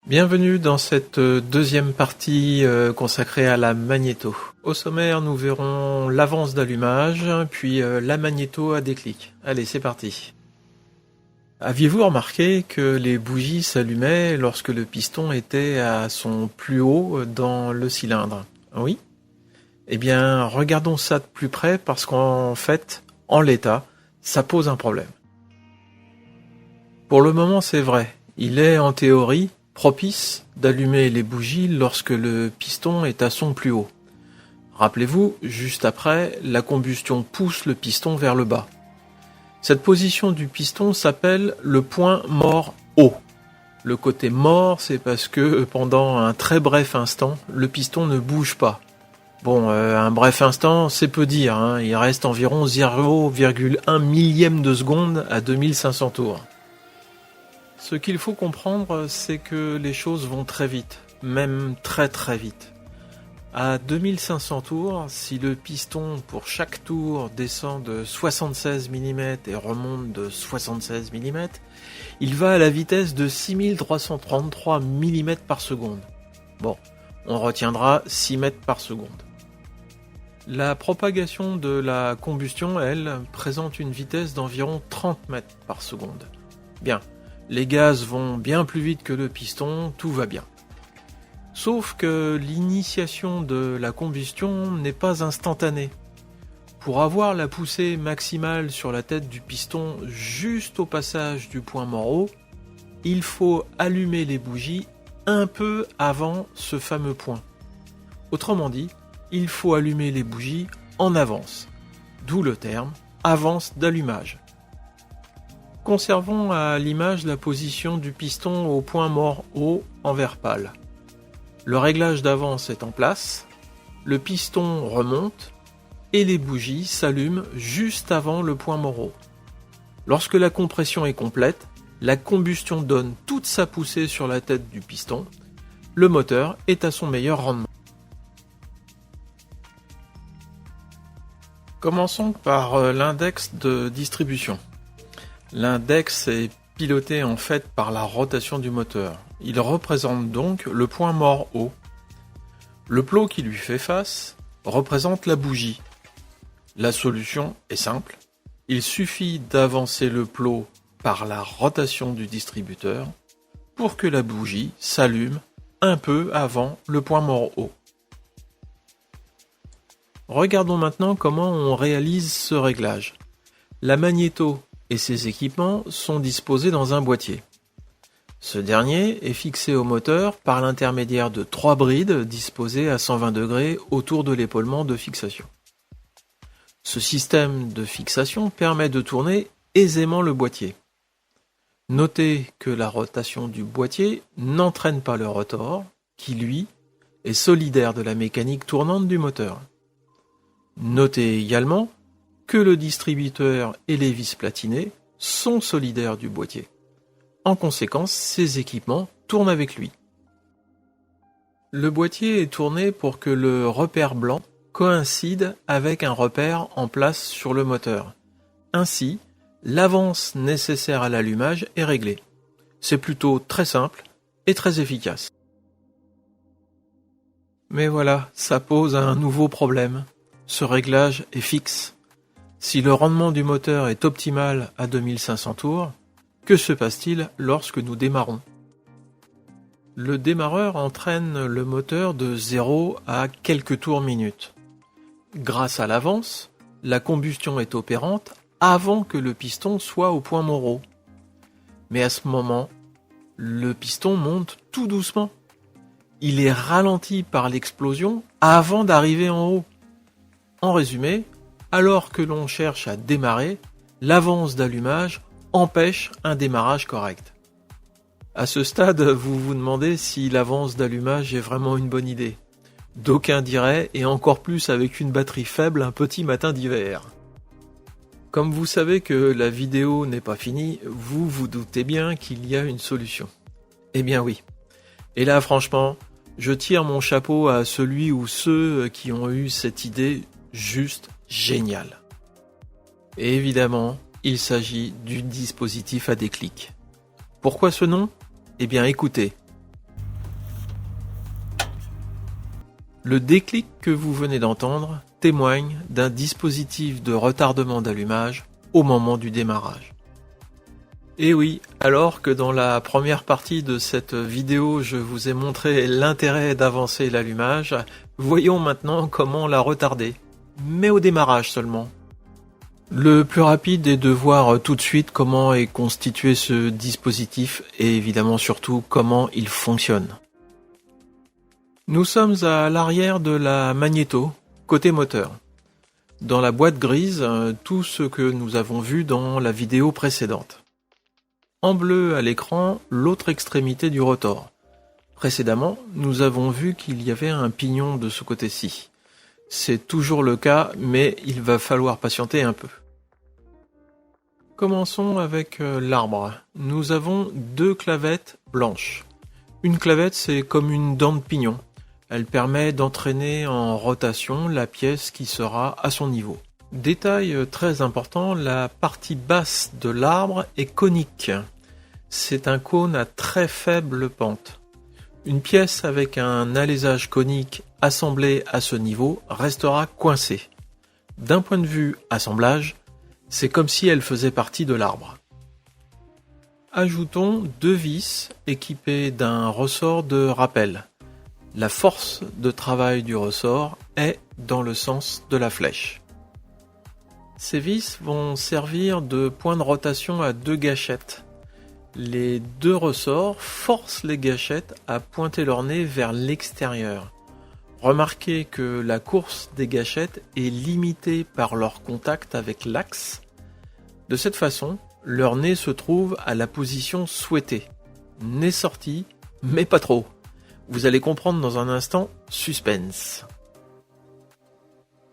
Bienvenue dans cette deuxième partie consacrée à la magnéto. Au sommaire, nous verrons l'avance d'allumage, puis la magnéto à déclic. Allez, c'est parti. Aviez-vous remarqué que les bougies s'allumaient lorsque le piston était à son plus haut dans le cylindre? Oui? Eh bien, regardons ça de plus près parce qu'en fait, en l'état, ça pose un problème. Pour le moment, c'est vrai. Il est, en théorie, propice d'allumer les bougies lorsque le piston est à son plus haut. Rappelez-vous, juste après, la combustion pousse le piston vers le bas. Cette position du piston s'appelle le point mort haut. Le côté mort, c'est parce que pendant un très bref instant, le piston ne bouge pas. Bon, un bref instant, c'est peu dire, hein. Il reste environ 0,1 millième de seconde à 2500 tours. Ce qu'il faut comprendre, c'est que les choses vont très vite, même très très vite. À 2500 tours, si le piston pour chaque tour descend de 76 mm et remonte de 76 mm, il va à la vitesse de 6333 mm par seconde. Bon, on retiendra 6 mètres par seconde. La propagation de la combustion, elle, présente une vitesse d'environ 30 mètres par seconde. Bien. Les gaz vont bien plus vite que le piston, tout va bien. Sauf que l'initiation de la combustion n'est pas instantanée. Pour avoir la poussée maximale sur la tête du piston juste au passage du point mort haut, il faut allumer les bougies un peu avant ce fameux point. Autrement dit, il faut allumer les bougies en avance, d'où le terme avance d'allumage. Conservons à l'image la position du piston au point mort haut en vert pâle. Le réglage d'avance est en place, le piston remonte et les bougies s'allument juste avant le point mort haut. Lorsque la compression est complète, la combustion donne toute sa poussée sur la tête du piston, le moteur est à son meilleur rendement. Commençons par l'index de distribution. L'index est piloté en fait par la rotation du moteur. Il représente donc le point mort haut. Le plot qui lui fait face représente la bougie. La solution est simple. Il suffit d'avancer le plot par la rotation du distributeur pour que la bougie s'allume un peu avant le point mort haut. Regardons maintenant comment on réalise ce réglage. La magnéto et ses équipements sont disposés dans un boîtier. Ce dernier est fixé au moteur par l'intermédiaire de 3 brides disposées à 120 degrés autour de l'épaulement de fixation. Ce système de fixation permet de tourner aisément le boîtier. Notez que la rotation du boîtier n'entraîne pas le rotor, qui lui est solidaire de la mécanique tournante du moteur. Notez également que le distributeur et les vis platinées sont solidaires du boîtier. En conséquence, ces équipements tournent avec lui. Le boîtier est tourné pour que le repère blanc coïncide avec un repère en place sur le moteur. Ainsi, l'avance nécessaire à l'allumage est réglée. C'est plutôt très simple et très efficace. Mais voilà, ça pose un nouveau problème. Ce réglage est fixe. Si le rendement du moteur est optimal à 2500 tours, que se passe-t-il lorsque nous démarrons? Le démarreur entraîne le moteur de 0 à quelques tours minutes. Grâce à l'avance, la combustion est opérante avant que le piston soit au point mort haut. Mais à ce moment, le piston monte tout doucement. Il est ralenti par l'explosion avant d'arriver en haut. En résumé, alors que l'on cherche à démarrer, l'avance d'allumage empêche un démarrage correct. À ce stade, vous vous demandez si l'avance d'allumage est vraiment une bonne idée. D'aucuns diraient, et encore plus avec une batterie faible un petit matin d'hiver. Comme vous savez que la vidéo n'est pas finie, vous vous doutez bien qu'il y a une solution. Eh bien oui. Et là franchement, je tire mon chapeau à celui ou ceux qui ont eu cette idée juste géniale. Et évidemment, il s'agit du dispositif à déclic. Pourquoi ce nom? Eh bien écoutez. Le déclic que vous venez d'entendre témoigne d'un dispositif de retardement d'allumage au moment du démarrage. Et oui, alors que dans la première partie de cette vidéo, je vous ai montré l'intérêt d'avancer l'allumage, voyons maintenant comment la retarder, mais au démarrage seulement. Le plus rapide est de voir tout de suite comment est constitué ce dispositif et évidemment surtout comment il fonctionne. Nous sommes à l'arrière de la magnéto, côté moteur. Dans la boîte grise, tout ce que nous avons vu dans la vidéo précédente. En bleu à l'écran, l'autre extrémité du rotor. Précédemment, nous avons vu qu'il y avait un pignon de ce côté-ci. C'est toujours le cas, mais il va falloir patienter un peu. Commençons avec l'arbre. Nous avons deux clavettes blanches. Une clavette, c'est comme une dent de pignon. Elle permet d'entraîner en rotation la pièce qui sera à son niveau. Détail très important, la partie basse de l'arbre est conique. C'est un cône à très faible pente. Une pièce avec un alésage conique assemblée à ce niveau restera coincée. D'un point de vue assemblage, c'est comme si elle faisait partie de l'arbre. Ajoutons deux vis équipées d'un ressort de rappel. La force de travail du ressort est dans le sens de la flèche. Ces vis vont servir de point de rotation à deux gâchettes. Les deux ressorts forcent les gâchettes à pointer leur nez vers l'extérieur. Remarquez que la course des gâchettes est limitée par leur contact avec l'axe. De cette façon, leur nez se trouve à la position souhaitée. Nez sorti, mais pas trop. Vous allez comprendre dans un instant, suspense.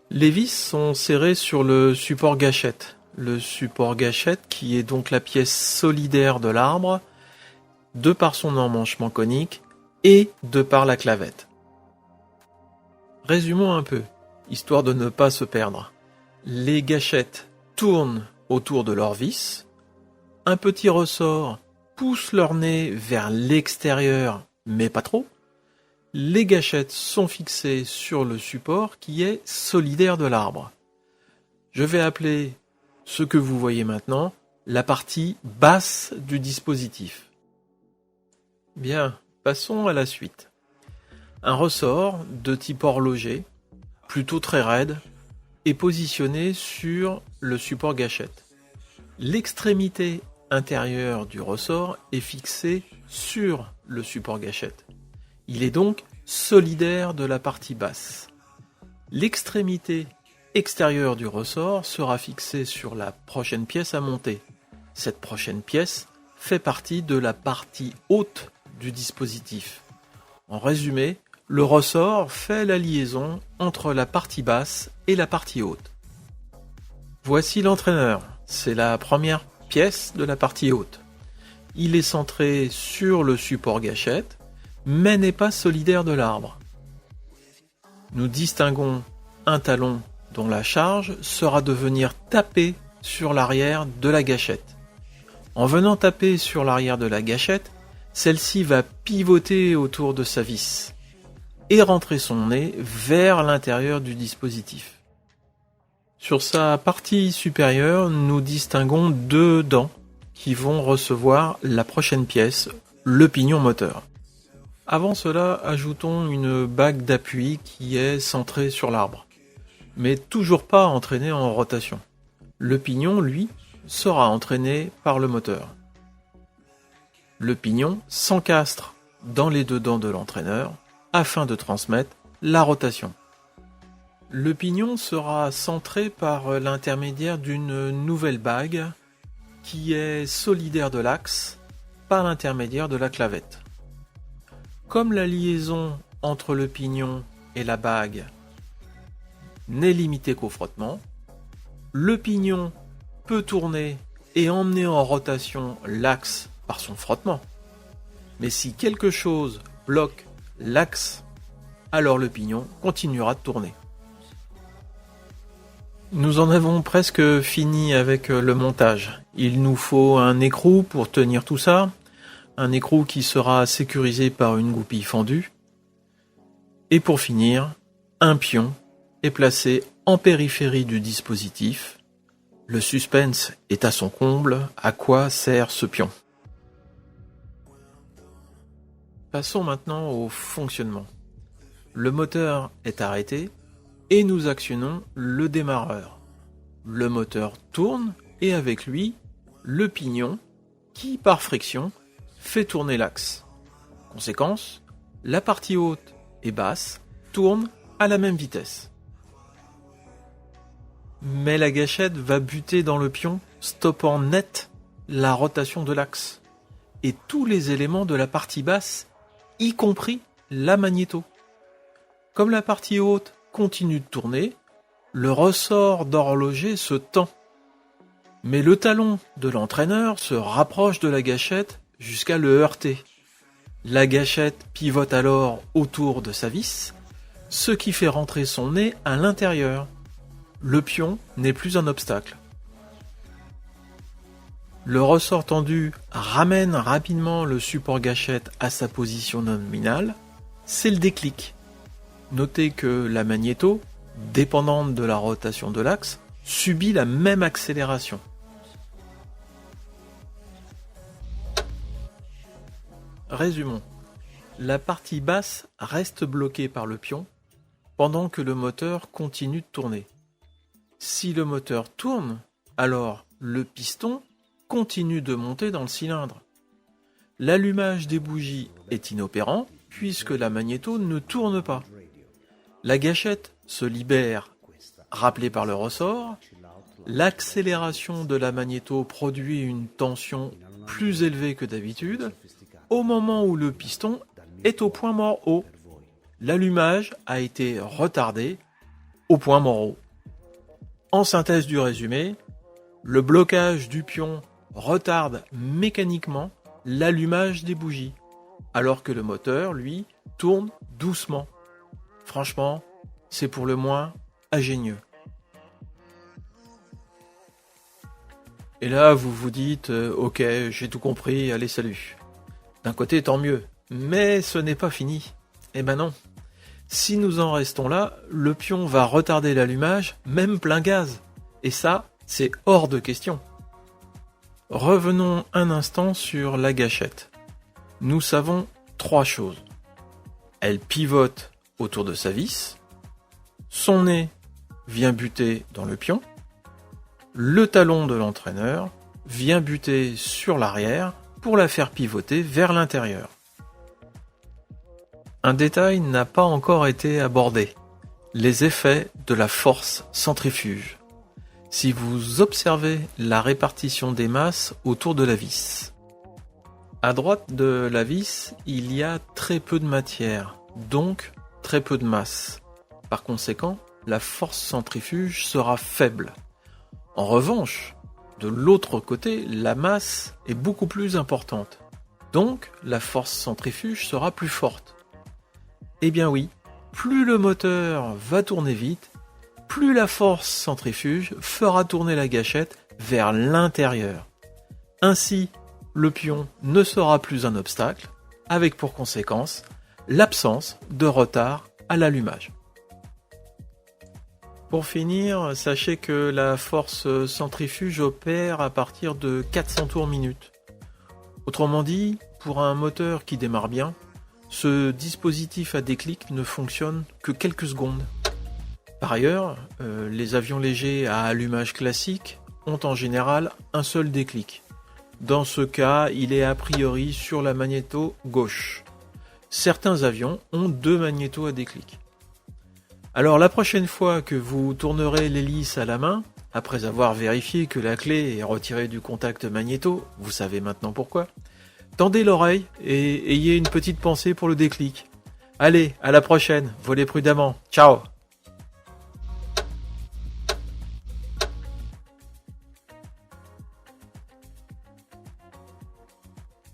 Les vis sont serrées sur le support gâchette. Le support gâchette qui est donc la pièce solidaire de l'arbre, de par son emmanchement conique et de par la clavette. Résumons un peu, histoire de ne pas se perdre. Les gâchettes tournent autour de leur vis, un petit ressort pousse leur nez vers l'extérieur, mais pas trop. Les gâchettes sont fixées sur le support qui est solidaire de l'arbre. Je vais appeler ce que vous voyez maintenant la partie basse du dispositif. Bien, passons à la suite. Un ressort de type horloger, plutôt très raide, est positionné sur le support gâchette. L'extrémité intérieure du ressort est fixée sur le support gâchette. Il est donc solidaire de la partie basse. L'extrémité extérieure du ressort sera fixée sur la prochaine pièce à monter. Cette prochaine pièce fait partie de la partie haute du dispositif. En résumé, le ressort fait la liaison entre la partie basse et la partie haute. Voici l'entraîneur. C'est la première pièce de la partie haute. Il est centré sur le support gâchette, mais n'est pas solidaire de l'arbre. Nous distinguons un talon dont la charge sera de venir taper sur l'arrière de la gâchette. En venant taper sur l'arrière de la gâchette, celle-ci va pivoter autour de sa vis et rentrer son nez vers l'intérieur du dispositif. Sur sa partie supérieure, nous distinguons deux dents qui vont recevoir la prochaine pièce, le pignon moteur. Avant cela, ajoutons une bague d'appui qui est centrée sur l'arbre, mais toujours pas entraînée en rotation. Le pignon, lui, sera entraîné par le moteur. Le pignon s'encastre dans les deux dents de l'entraîneur afin de transmettre la rotation. Le pignon sera centré par l'intermédiaire d'une nouvelle bague qui est solidaire de l'axe par l'intermédiaire de la clavette. Comme la liaison entre le pignon et la bague n'est limitée qu'au frottement, le pignon peut tourner et emmener en rotation l'axe par son frottement. Mais si quelque chose bloque l'axe, alors le pignon continuera de tourner. Nous en avons presque fini avec le montage. Il nous faut un écrou pour tenir tout ça, un écrou qui sera sécurisé par une goupille fendue. Et pour finir, un pion est placé en périphérie du dispositif. Le suspense est à son comble. À quoi sert ce pion ? Passons maintenant au fonctionnement. Le moteur est arrêté et nous actionnons le démarreur. Le moteur tourne et avec lui, le pignon qui, par friction, fait tourner l'axe. Conséquence, la partie haute et basse tournent à la même vitesse. Mais la gâchette va buter dans le pion, stoppant net la rotation de l'axe. Et tous les éléments de la partie basse, y compris la magnéto. Comme la partie haute continue de tourner, le ressort d'horloger se tend. Mais le talon de l'entraîneur se rapproche de la gâchette jusqu'à le heurter. La gâchette pivote alors autour de sa vis, ce qui fait rentrer son nez à l'intérieur. Le pion n'est plus un obstacle. Le ressort tendu ramène rapidement le support gâchette à sa position nominale. C'est le déclic. Notez que la magnéto, dépendante de la rotation de l'axe, subit la même accélération. Résumons. La partie basse reste bloquée par le pion pendant que le moteur continue de tourner. Si le moteur tourne, alors le piston continue de monter dans le cylindre. L'allumage des bougies est inopérant puisque la magnéto ne tourne pas. La gâchette se libère, rappelée par le ressort. L'accélération de la magnéto produit une tension plus élevée que d'habitude au moment où le piston est au point mort haut. L'allumage a été retardé au point mort haut. En synthèse du résumé, le blocage du pion retarde mécaniquement l'allumage des bougies, alors que le moteur, lui, tourne doucement. Franchement, c'est pour le moins ingénieux. Et là, vous vous dites, ok, j'ai tout compris, allez, salut. D'un côté, tant mieux, mais ce n'est pas fini. Eh ben non. Si nous en restons là, le pion va retarder l'allumage, même plein gaz. Et ça, c'est hors de question. Revenons un instant sur la gâchette. Nous savons 3 choses. Elle pivote autour de sa vis, son nez vient buter dans le pion, le talon de l'entraîneur vient buter sur l'arrière pour la faire pivoter vers l'intérieur. Un détail n'a pas encore été abordé, les effets de la force centrifuge. Si vous observez la répartition des masses autour de la vis. À droite de la vis, il y a très peu de matière, donc très peu de masse. Par conséquent, la force centrifuge sera faible. En revanche, de l'autre côté, la masse est beaucoup plus importante. Donc, la force centrifuge sera plus forte. Eh bien oui, plus le moteur va tourner vite, plus la force centrifuge fera tourner la gâchette vers l'intérieur. Ainsi, le pion ne sera plus un obstacle, avec pour conséquence l'absence de retard à l'allumage. Pour finir, sachez que la force centrifuge opère à partir de 400 tours minute. Autrement dit, pour un moteur qui démarre bien, ce dispositif à déclic ne fonctionne que quelques secondes. Par ailleurs, les avions légers à allumage classique ont en général un seul déclic. Dans ce cas, il est a priori sur la magnéto gauche. Certains avions ont 2 magnétos à déclic. Alors la prochaine fois que vous tournerez l'hélice à la main, après avoir vérifié que la clé est retirée du contact magnéto, vous savez maintenant pourquoi, tendez l'oreille et ayez une petite pensée pour le déclic. Allez, à la prochaine, volez prudemment, ciao!